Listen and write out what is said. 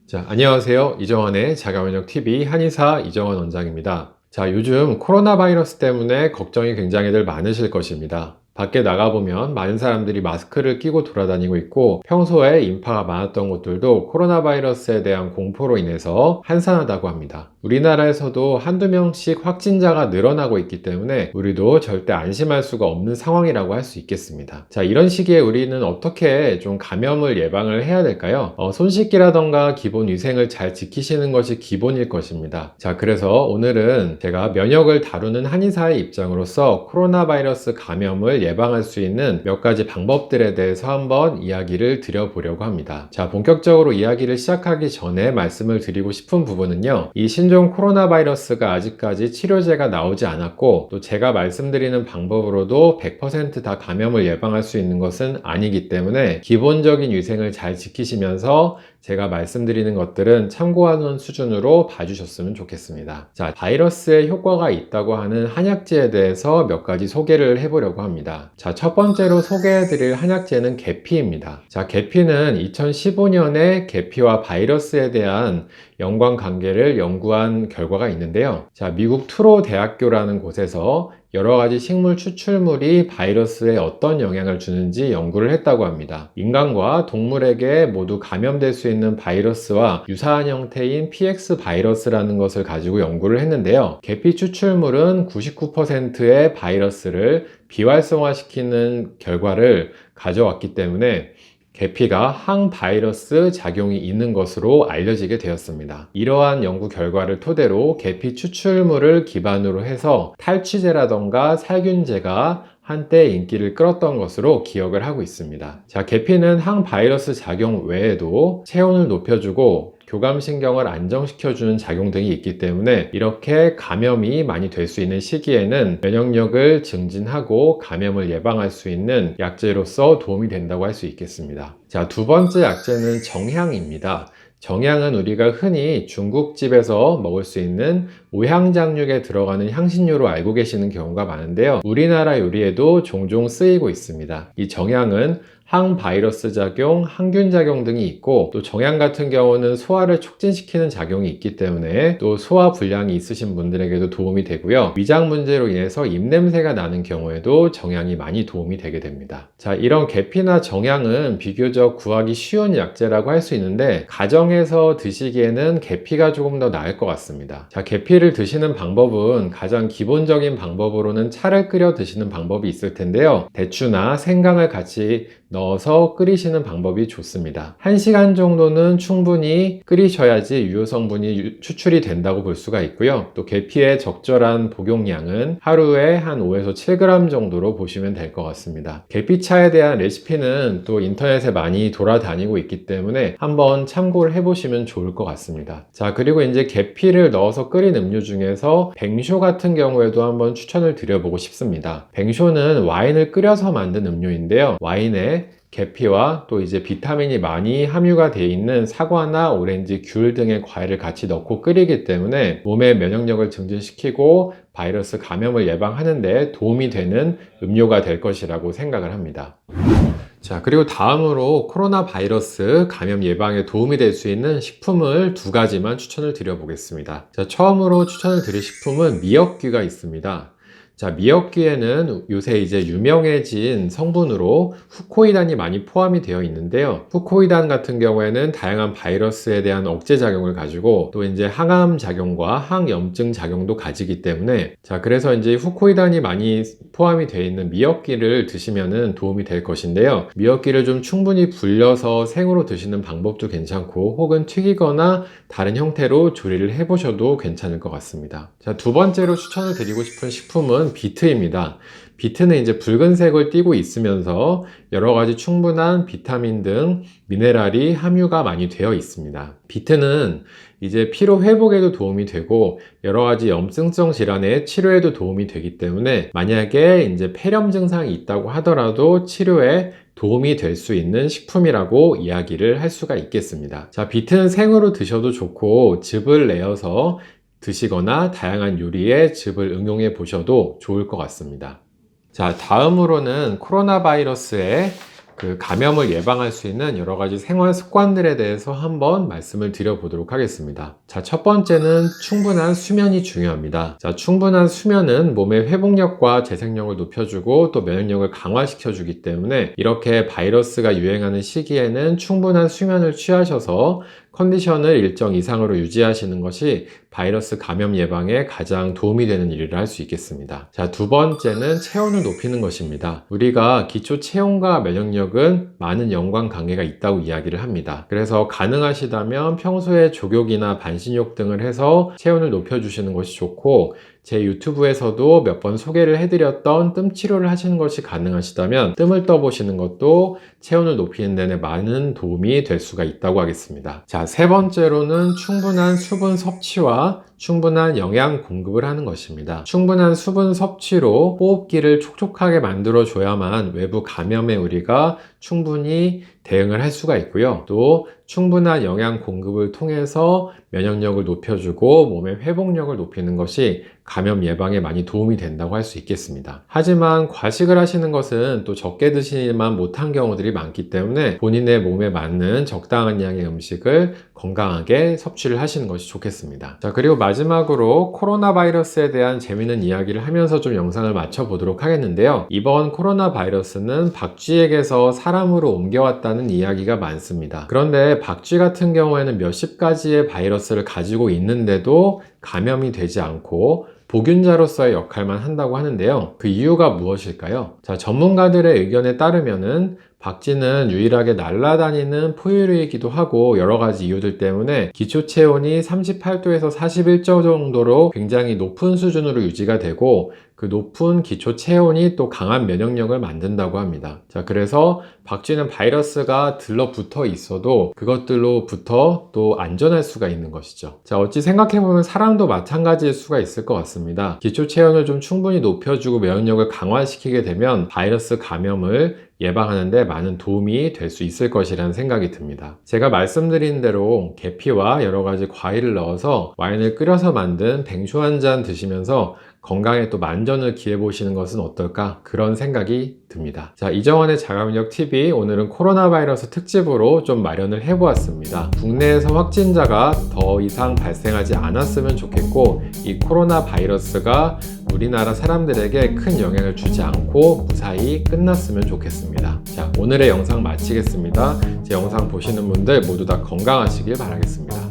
자, 안녕하세요. 이정환의 자가면역TV 한의사 이정환 원장입니다. 자, 요즘 코로나 바이러스 때문에 걱정이 굉장히들 많으실 것입니다. 밖에 나가보면 많은 사람들이 마스크를 끼고 돌아다니고 있고, 평소에 인파가 많았던 곳들도 코로나 바이러스에 대한 공포로 인해서 한산하다고 합니다. 우리나라에서도 한두 명씩 확진자가 늘어나고 있기 때문에 우리도 절대 안심할 수가 없는 상황이라고 할 수 있겠습니다. 자, 이런 시기에 우리는 어떻게 좀 감염을 예방을 해야 될까요? 손 씻기라던가 기본 위생을 잘 지키시는 것이 기본일 것입니다. 자, 그래서 오늘은 제가 면역을 다루는 한의사의 입장으로서 코로나 바이러스 감염을 예방할 수 있는 몇 가지 방법들에 대해서 한번 이야기를 드려보려고 합니다. 자, 본격적으로 이야기를 시작하기 전에 말씀을 드리고 싶은 부분은요, 이 신종 코로나 바이러스가 아직까지 치료제가 나오지 않았고, 또 제가 말씀드리는 방법으로도 100%다 감염을 예방할 수 있는 것은 아니기 때문에 기본적인 위생을 잘 지키시면서 제가 말씀드리는 것들은 참고하는 수준으로 봐주셨으면 좋겠습니다. 자, 바이러스에 효과가 있다고 하는 한약재에 대해서 몇 가지 소개를 해보려고 합니다. 자, 첫 번째로 소개해드릴 한약재는 계피입니다. 자, 계피는 2015년에 계피와 바이러스에 대한 연관관계를 연구한 결과가 있는데요. 자, 미국 트로 대학교라는 곳에서 여러 가지 식물 추출물이 바이러스에 어떤 영향을 주는지 연구를 했다고 합니다. 인간과 동물에게 모두 감염될 수 있는 바이러스와 유사한 형태인 PX 바이러스라는 것을 가지고 연구를 했는데요. 계피 추출물은 99%의 바이러스를 비활성화시키는 결과를 가져왔기 때문에 계피가 항바이러스 작용이 있는 것으로 알려지게 되었습니다. 이러한 연구 결과를 토대로 계피 추출물을 기반으로 해서 탈취제라던가 살균제가 한때 인기를 끌었던 것으로 기억을 하고 있습니다. 자, 계피는 항바이러스 작용 외에도 체온을 높여주고 교감신경을 안정시켜주는 작용 등이 있기 때문에 이렇게 감염이 많이 될 수 있는 시기에는 면역력을 증진하고 감염을 예방할 수 있는 약재로서 도움이 된다고 할 수 있겠습니다. 자, 두 번째 약재는 정향입니다. 정향은 우리가 흔히 중국집에서 먹을 수 있는 오향장육에 들어가는 향신료로 알고 계시는 경우가 많은데요. 우리나라 요리에도 종종 쓰이고 있습니다. 이 정향은 항바이러스 작용, 항균 작용 등이 있고, 또 정향 같은 경우는 소화를 촉진시키는 작용이 있기 때문에 또 소화 불량이 있으신 분들에게도 도움이 되고요. 위장 문제로 인해서 입냄새가 나는 경우에도 정향이 많이 도움이 되게 됩니다. 자, 이런 계피나 정향은 비교적 구하기 쉬운 약재라고 할 수 있는데 가정에서 드시기에는 계피가 조금 더 나을 것 같습니다. 자, 계피를 드시는 방법은 가장 기본적인 방법으로는 차를 끓여 드시는 방법이 있을 텐데요. 대추나 생강을 같이 넣어서 끓이시는 방법이 좋습니다. 1시간 정도는 충분히 끓이셔야지 유효 성분이 추출이 된다고 볼 수가 있고요. 또 계피의 적절한 복용량은 하루에 한 5에서 7g 정도로 보시면 될 것 같습니다. 계피차에 대한 레시피는 또 인터넷에 많이 돌아다니고 있기 때문에 한번 참고를 해보시면 좋을 것 같습니다. 자, 그리고 이제 계피를 넣어서 끓인 음료 중에서 뱅쇼 같은 경우에도 한번 추천을 드려보고 싶습니다. 뱅쇼는 와인을 끓여서 만든 음료인데요. 와인에 계피와 또 이제 비타민이 많이 함유가 되어 있는 사과나 오렌지, 귤 등의 과일을 같이 넣고 끓이기 때문에 몸의 면역력을 증진시키고 바이러스 감염을 예방하는 데 도움이 되는 음료가 될 것이라고 생각을 합니다. 자, 그리고 다음으로 코로나 바이러스 감염 예방에 도움이 될 수 있는 식품을 두 가지만 추천을 드려보겠습니다. 자, 처음으로 추천을 드릴 식품은 미역귀가 있습니다. 자, 미역귀에는 요새 이제 유명해진 성분으로 후코이단이 많이 포함이 되어 있는데요. 후코이단 같은 경우에는 다양한 바이러스에 대한 억제 작용을 가지고 또 이제 항암 작용과 항염증 작용도 가지기 때문에, 자, 그래서 이제 후코이단이 많이 포함이 되어 있는 미역귀를 드시면은 도움이 될 것인데요. 미역귀를 좀 충분히 불려서 생으로 드시는 방법도 괜찮고, 혹은 튀기거나 다른 형태로 조리를 해보셔도 괜찮을 것 같습니다. 자, 두 번째로 추천을 드리고 싶은 식품은 비트입니다. 비트는 이제 붉은색을 띠고 있으면서 여러 가지 충분한 비타민 등 미네랄이 함유가 많이 되어 있습니다. 비트는 이제 피로 회복에도 도움이 되고 여러 가지 염증성 질환의 치료에도 도움이 되기 때문에 만약에 이제 폐렴 증상이 있다고 하더라도 치료에 도움이 될 수 있는 식품이라고 이야기를 할 수가 있겠습니다. 자, 비트는 생으로 드셔도 좋고 즙을 내어서 드시거나 다양한 요리에 즙을 응용해 보셔도 좋을 것 같습니다. 자, 다음으로는 코로나 바이러스에 그 감염을 예방할 수 있는 여러 가지 생활 습관들에 대해서 한번 말씀을 드려보도록 하겠습니다. 자, 첫 번째는 충분한 수면이 중요합니다. 자, 충분한 수면은 몸의 회복력과 재생력을 높여주고 또 면역력을 강화시켜주기 때문에 이렇게 바이러스가 유행하는 시기에는 충분한 수면을 취하셔서 컨디션을 일정 이상으로 유지하시는 것이 바이러스 감염 예방에 가장 도움이 되는 일을 할 수 있겠습니다. 자, 두 번째는 체온을 높이는 것입니다. 우리가 기초 체온과 면역력은 많은 연관관계가 있다고 이야기를 합니다. 그래서 가능하시다면 평소에 족욕이나 반신욕 등을 해서 체온을 높여주시는 것이 좋고, 제 유튜브에서도 몇 번 소개를 해드렸던 뜸 치료를 하시는 것이 가능하시다면 뜸을 떠보시는 것도 체온을 높이는 데는 많은 도움이 될 수가 있다고 하겠습니다. 자, 세 번째로는 충분한 수분 섭취와 충분한 영양 공급을 하는 것입니다. 충분한 수분 섭취로 호흡기를 촉촉하게 만들어 줘야만 외부 감염에 우리가 충분히 대응을 할 수가 있고요. 또 충분한 영양 공급을 통해서 면역력을 높여주고 몸의 회복력을 높이는 것이 감염 예방에 많이 도움이 된다고 할 수 있겠습니다. 하지만 과식을 하시는 것은 또 적게 드시지만 못한 경우들이 많기 때문에 본인의 몸에 맞는 적당한 양의 음식을 건강하게 섭취를 하시는 것이 좋겠습니다. 자, 그리고 마지막으로 코로나 바이러스에 대한 재미있는 이야기를 하면서 좀 영상을 마쳐 보도록 하겠는데요. 이번 코로나 바이러스는 박쥐에게서 사람으로 옮겨왔다는 이야기가 많습니다. 그런데 박쥐 같은 경우에는 몇십 가지의 바이러스를 가지고 있는데도 감염이 되지 않고 보균자로서의 역할만 한다고 하는데요. 그 이유가 무엇일까요? 자, 전문가들의 의견에 따르면은 박쥐는 유일하게 날아다니는 포유류이기도 하고 여러 가지 이유들 때문에 기초 체온이 38도에서 41도 정도로 굉장히 높은 수준으로 유지가 되고 그 높은 기초 체온이 또 강한 면역력을 만든다고 합니다. 자, 그래서 박쥐는 바이러스가 들러붙어 있어도 그것들로부터 또 안전할 수가 있는 것이죠. 자, 어찌 생각해보면 사람도 마찬가지일 수가 있을 것 같습니다. 기초 체온을 좀 충분히 높여주고 면역력을 강화시키게 되면 바이러스 감염을 예방하는 데 많은 도움이 될 수 있을 것이라는 생각이 듭니다. 제가 말씀드린 대로 계피와 여러 가지 과일을 넣어서 와인을 끓여서 만든 뱅쇼 한 잔 드시면서 건강에 또 만전을 기해 보시는 것은 어떨까, 그런 생각이 듭니다. 자, 이정원의 자가면역 TV, 오늘은 코로나 바이러스 특집으로 좀 마련을 해 보았습니다. 국내에서 확진자가 더 이상 발생하지 않았으면 좋겠고, 이 코로나 바이러스가 우리나라 사람들에게 큰 영향을 주지 않고 무사히 끝났으면 좋겠습니다. 자, 오늘의 영상 마치겠습니다. 제 영상 보시는 분들 모두 다 건강하시길 바라겠습니다.